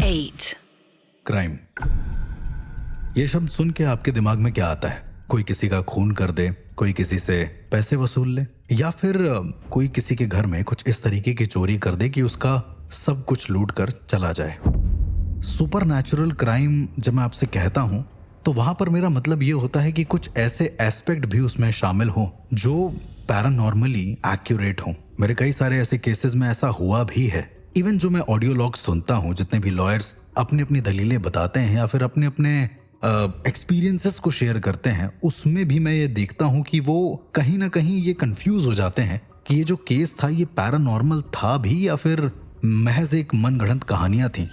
8. Crime. ये शब्द सुन के आपके दिमाग में क्या आता है? कोई किसी का खून कर दे, कोई किसी से पैसे वसूल ले, या फिर कोई किसी के घर में कुछ इस तरीके की चोरी कर दे कि उसका सब कुछ लूट कर चला जाए। सुपरनैचुरल क्राइम जब मैं आपसे कहता हूं तो वहां पर मेरा मतलब ये होता है कि कुछ ऐसे एस्पेक्ट भी उसमें शामिल हो जो पैरानॉर्मली एक्यूरेट हो। मेरे कई सारे ऐसे केसेस में ऐसा हुआ भी है। इवन जो मैं ऑडियो लॉग सुनता हूँ, जितने भी लॉयर्स अपनी अपनी दलीलें बताते हैं या फिर अपने अपने एक्सपीरियंसेस को शेयर करते हैं, उसमें भी मैं ये देखता हूँ कि वो कहीं ना कहीं ये कंफ्यूज हो जाते हैं कि ये जो केस था ये पैरानॉर्मल था भी या फिर महज एक मनगढ़ंत कहानियां थी।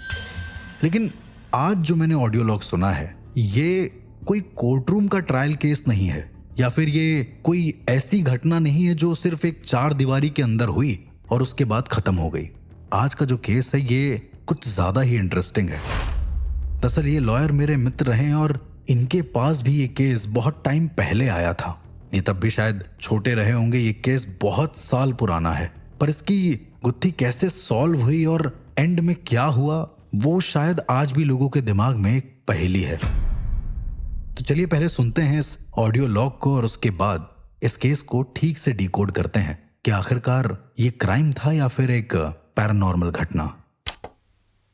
लेकिन आज जो मैंने ऑडियो लॉग सुना है, ये कोई कोर्टरूम का ट्रायल केस नहीं है या फिर ये कोई ऐसी घटना नहीं है जो सिर्फ एक चार दीवारी के अंदर हुई और उसके बाद खत्म हो गई। आज का जो केस है ये कुछ ज्यादा ही इंटरेस्टिंग है। दरअसल ये लॉयर मेरे मित्र हैं और इनके पास भी ये केस बहुत टाइम पहले आया था। ये तब भी शायद छोटे रहे होंगे। ये केस बहुत साल पुराना है, पर इसकी गुत्थी कैसे सॉल्व हुई और एंड में क्या हुआ वो शायद आज भी लोगों के दिमाग में एक पहेली है। तो चलिए पहले सुनते हैं इस ऑडियो लॉग को और उसके बाद इस केस को ठीक से डिकोड करते हैं कि आखिरकार ये क्राइम था या फिर एक पैरानॉर्मल घटना।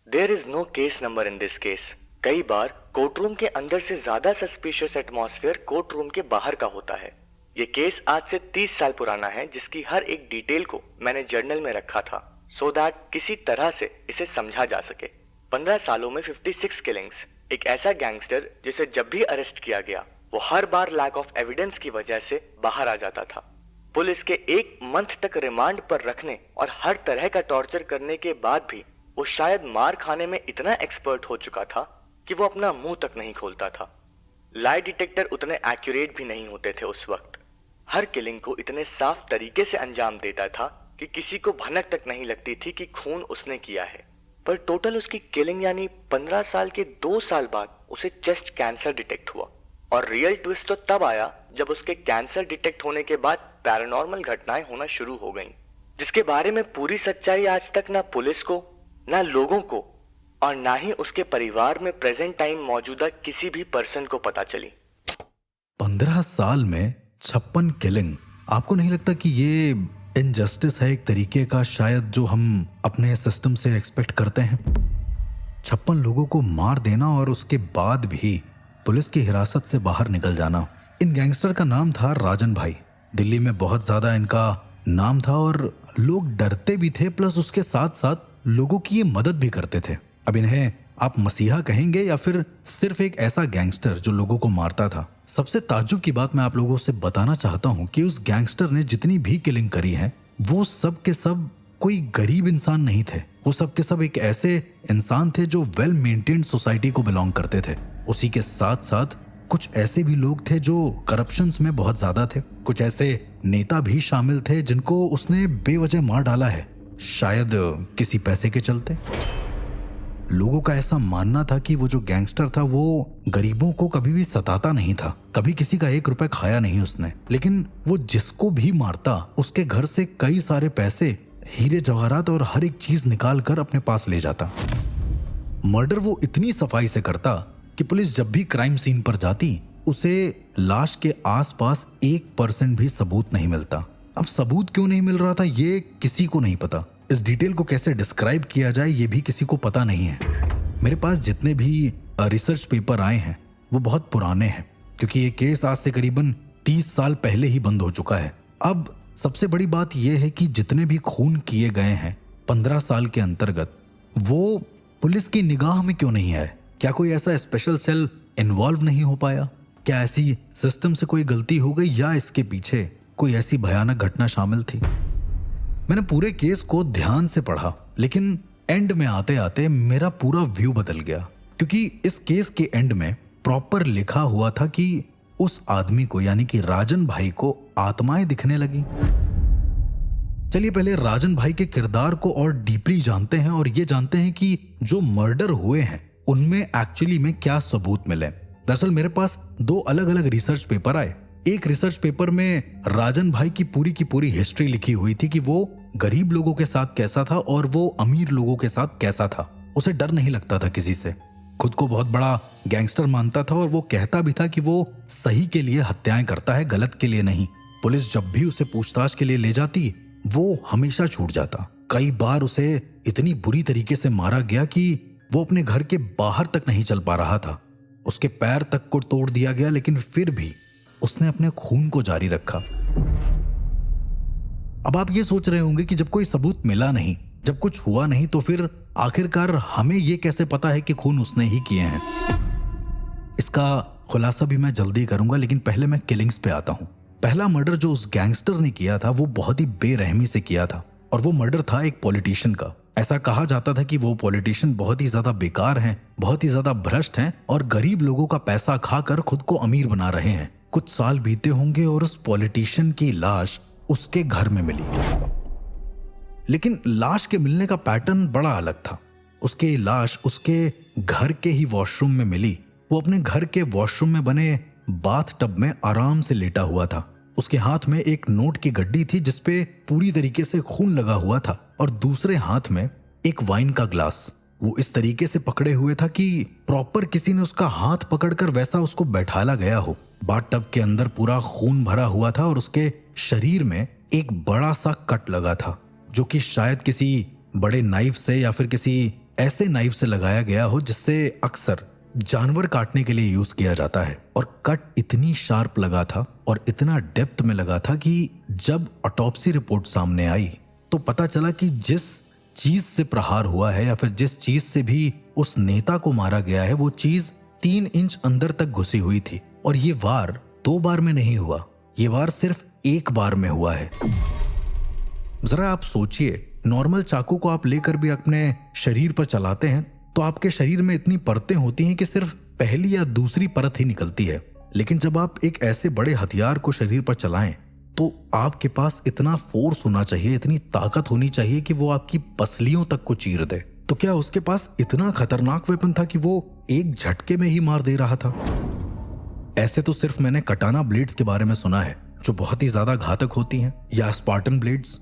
There is no case number in this case. कई बार कोर्टरूम के अंदर से ज्यादा सस्पिशियस एटमॉस्फेयर कोर्टरूम के बाहर का होता है। ये केस आज से 30 साल पुराना है, जिसकी हर एक डिटेल को मैंने जर्नल में रखा था सो दैट किसी तरह से इसे समझा जा सके। 15 सालों में 56 किलिंग्स। एक ऐसा गैंगस्टर जिसे जब भी अरेस्ट किया गया वो हर बार लैक ऑफ एविडेंस की वजह से बाहर आ जाता था। पुलिस के 1 मंथ तक रिमांड पर रखने और हर तरह का टॉर्चर करने के बाद भी वो शायद मार खाने में इतना एक्सपर्ट हो चुका था कि वो अपना मुंह तक नहीं खोलता था। लाई डिटेक्टर उतने एक्यूरेट भी नहीं होते थे उस वक्त। हर किलिंग को इतने साफ तरीके से अंजाम देता था कि किसी को भनक तक नहीं लगती थी कि खून उसने किया है। पर टोटल उसकी किलिंग यानी 15 साल के 2 साल बाद उसे चेस्ट कैंसर डिटेक्ट हुआ। और रियल ट्विस्ट तो तब आया जब उसके कैंसर डिटेक्ट होने के बाद पैरानॉर्मल घटनाएं होना शुरू हो गईं, जिसके बारे में पूरी सच्चाई आज तक ना पुलिस को, ना लोगों को और ना ही उसके परिवार में प्रेजेंट टाइम मौजूदा किसी भी पर्सन को पता चली। 15 साल में 56 किलिंग। आपको नहीं लगता कि ये इनजस्टिस है एक तरीके का, शायद जो हम अपने सिस्टम से एक्सपेक्ट करते हैं? 56 लोगों को मार देना और उसके बाद भी पुलिस की हिरासत से बाहर निकल जाना। इन गैंगस्टर का नाम था राजन भाई। दिल्ली में बहुत ज्यादा इनका नाम था और लोग डरते भी थे, प्लस उसके साथ साथ लोगों की ये मदद भी करते थे। अब इन्हें आप मसीहा कहेंगे या फिर सिर्फ एक ऐसा गैंगस्टर जो लोगों को मारता था? सबसे ताज्जुब की बात मैं आप लोगों से बताना चाहता हूं कि उस गैंगस्टर ने जितनी भी किलिंग करी है वो सब के सब कोई गरीब इंसान नहीं थे। वो सब के सब एक ऐसे इंसान थे जो वेल मेंटेन्ड सोसाइटी को बिलोंग करते थे। उसी के साथ साथ कुछ ऐसे भी लोग थे जो करप्शंस में बहुत ज्यादा थे। कुछ ऐसे नेता भी शामिल थे जिनको उसने बेवजह मार डाला है, शायद किसी पैसे के चलते। लोगों का ऐसा मानना था कि वो जो गैंगस्टर था वो गरीबों को कभी भी सताता नहीं था, कभी किसी का 1 रुपए खाया नहीं उसने। लेकिन वो जिसको भी मारता उसके घर से कई सारे पैसे, हीरे जवाहरात और हर एक चीज निकाल कर अपने पास ले जाता। मर्डर वो इतनी सफाई से करता कि पुलिस जब भी क्राइम सीन पर जाती उसे लाश के आसपास 1% भी सबूत नहीं मिलता। अब सबूत क्यों नहीं मिल रहा था ये किसी को नहीं पता। इस डिटेल को कैसे डिस्क्राइब किया जाए ये भी किसी को पता नहीं है। मेरे पास जितने भी रिसर्च पेपर आए हैं वो बहुत पुराने हैं, क्योंकि ये केस आज से करीबन 30 साल पहले ही बंद हो चुका है। अब सबसे बड़ी बात यह है कि जितने भी खून किए गए हैं 15 साल के अंतर्गत, वो पुलिस की निगाह में क्यों नहीं आए? क्या कोई ऐसा स्पेशल सेल इन्वॉल्व नहीं हो पाया? क्या ऐसी सिस्टम से कोई गलती हो गई या इसके पीछे कोई ऐसी भयानक घटना शामिल थी? मैंने पूरे केस को ध्यान से पढ़ा, लेकिन एंड में आते आते मेरा पूरा व्यू बदल गया, क्योंकि इस केस के एंड में प्रॉपर लिखा हुआ था कि उस आदमी को यानी कि राजन भाई को आत्माएं दिखने लगी। चलिए पहले राजन भाई के किरदार को और डीपली जानते हैं और ये जानते हैं कि जो मर्डर हुए हैं उनमें एक्चुअली में क्या सबूत मिले। दरअसल मेरे पास 2 अलग अलग रिसर्च पेपर आए। एक रिसर्च पेपर में राजन भाई की पूरी हिस्ट्री लिखी हुई थी कि वो गरीब लोगों के साथ कैसा था और वो अमीर लोगों के साथ कैसा था। उसे डर नहीं लगता था किसी से। खुद को बहुत बड़ा गैंगस्टर मानता था और वो कहता भी था कि वो सही के लिए हत्याएं करता है, गलत के लिए नहीं। पुलिस जब भी उसे पूछताछ के लिए ले जाती वो हमेशा छूट जाता। कई बार उसे इतनी बुरी तरीके से मारा गया कि वो अपने घर के बाहर तक नहीं चल पा रहा था। उसके पैर तक को तोड़ दिया गया, लेकिन फिर भी उसने अपने खून को जारी रखा। अब आप ये सोच रहे होंगे कि जब कोई सबूत मिला नहीं, जब कुछ हुआ नहीं, तो फिर आखिरकार हमें ये कैसे पता है कि खून उसने ही किए हैं? इसका खुलासा भी मैं जल्दी करूंगा, लेकिन पहले मैं किलिंग्स पे आता हूं। पहला मर्डर जो उस गैंगस्टर ने किया था वो बहुत ही बेरहमी से किया था, और वो मर्डर था एक पॉलिटिशियन का। ऐसा कहा जाता था कि वो पॉलिटिशियन बहुत ही ज्यादा बेकार हैं, बहुत ही ज्यादा भ्रष्ट हैं और गरीब लोगों का पैसा खाकर खुद को अमीर बना रहे हैं। कुछ साल बीते होंगे और उस पॉलिटिशियन की लाश उसके घर में मिली, लेकिन लाश के मिलने का पैटर्न बड़ा अलग था। उसकी लाश उसके घर के ही वॉशरूम में मिली। वो अपने घर के वॉशरूम में बने बाथ टब में आराम से लेटा हुआ था। उसके हाथ में एक नोट की गड्डी थी जिसपे पूरी तरीके से खून लगा हुआ था, और दूसरे हाथ में एक वाइन का ग्लास। वो इस तरीके से पकड़े हुए था कि प्रॉपर किसी ने उसका हाथ पकड़कर वैसा उसको बैठाला गया हो। बाथ टब के अंदर पूरा खून भरा हुआ था और उसके शरीर में एक बड़ा सा कट लगा था, जो कि शायद किसी बड़े नाइफ से या फिर किसी ऐसे नाइफ से लगाया गया हो जिससे अक्सर जानवर काटने के लिए यूज किया जाता है। और कट इतनी शार्प लगा था और इतना डेप्थ में लगा था कि जब ऑटोप्सी रिपोर्ट सामने आई तो पता चला कि जिस चीज से प्रहार हुआ है या फिर जिस चीज से भी उस नेता को मारा गया है वो चीज 3 इंच अंदर तक घुसी हुई थी। और ये वार 2 बार में नहीं हुआ, ये वार सिर्फ 1 बार में हुआ है। जरा आप सोचिए, नॉर्मल चाकू को आप लेकर भी अपने शरीर पर चलाते हैं तो आपके शरीर में इतनी परतें होती हैं कि सिर्फ पहली या दूसरी परत ही निकलती है, लेकिन जब आप एक ऐसे बड़े हथियार को शरीर पर चलाएं तो आपके पास इतना फोर्स होना चाहिए, इतनी ताकत होनी चाहिए कि वो आपकी पसलियों तक को चीर दे। तो क्या उसके पास इतना खतरनाक वेपन था कि वो एक झटके में ही मार दे रहा था? ऐसे तो सिर्फ मैंने कटाना ब्लेड्स के बारे में सुना है जो बहुत ही ज्यादा घातक होती हैं, या स्पार्टन ब्लेड्स।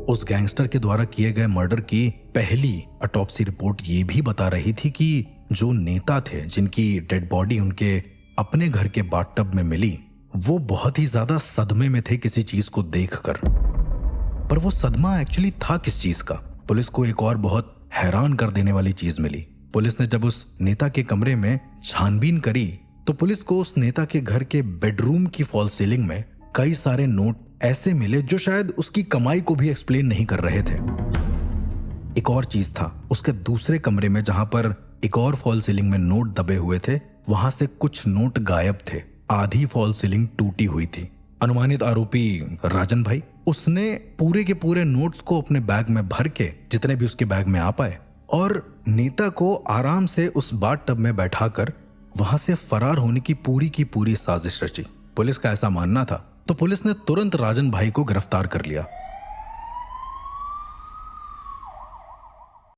उस गैंगस्टर के द्वारा किए गए मर्डर की पहली ऑटोप्सी रिपोर्ट ये भी बता रही थी कि जो नेता थे जिनकी डेड बॉडी उनके अपने घर के बाथटब में मिली वो बहुत ही ज्यादा सदमे में थे किसी चीज को देखकर। पर वो सदमा एक्चुअली था किस चीज का? पुलिस को एक और बहुत हैरान कर देने वाली चीज मिली। पुलिस ने जब उस नेता के कमरे में छानबीन करी तो पुलिस को उस नेता के घर के बेडरूम की फॉल सीलिंग में कई सारे नोट ऐसे मिले जो शायद उसकी कमाई को भी एक्सप्लेन नहीं कर रहे थे। एक और चीज था, उसके दूसरे कमरे में जहां पर एक और फॉल सीलिंग में नोट दबे हुए थे वहां से कुछ नोट गायब थे। आधी फॉल सीलिंग टूटी हुई थी। अनुमानित आरोपी राजन भाई, उसने पूरे के पूरे नोट्स को अपने बैग में भर के, जितने भी उसके बैग में आ पाए, और नेता को आराम से उस बाथटब में बैठाकर वहां से फरार होने की पूरी साजिश रची। पुलिस का ऐसा मानना था तो पुलिस ने तुरंत राजन भाई को गिरफ्तार कर लिया।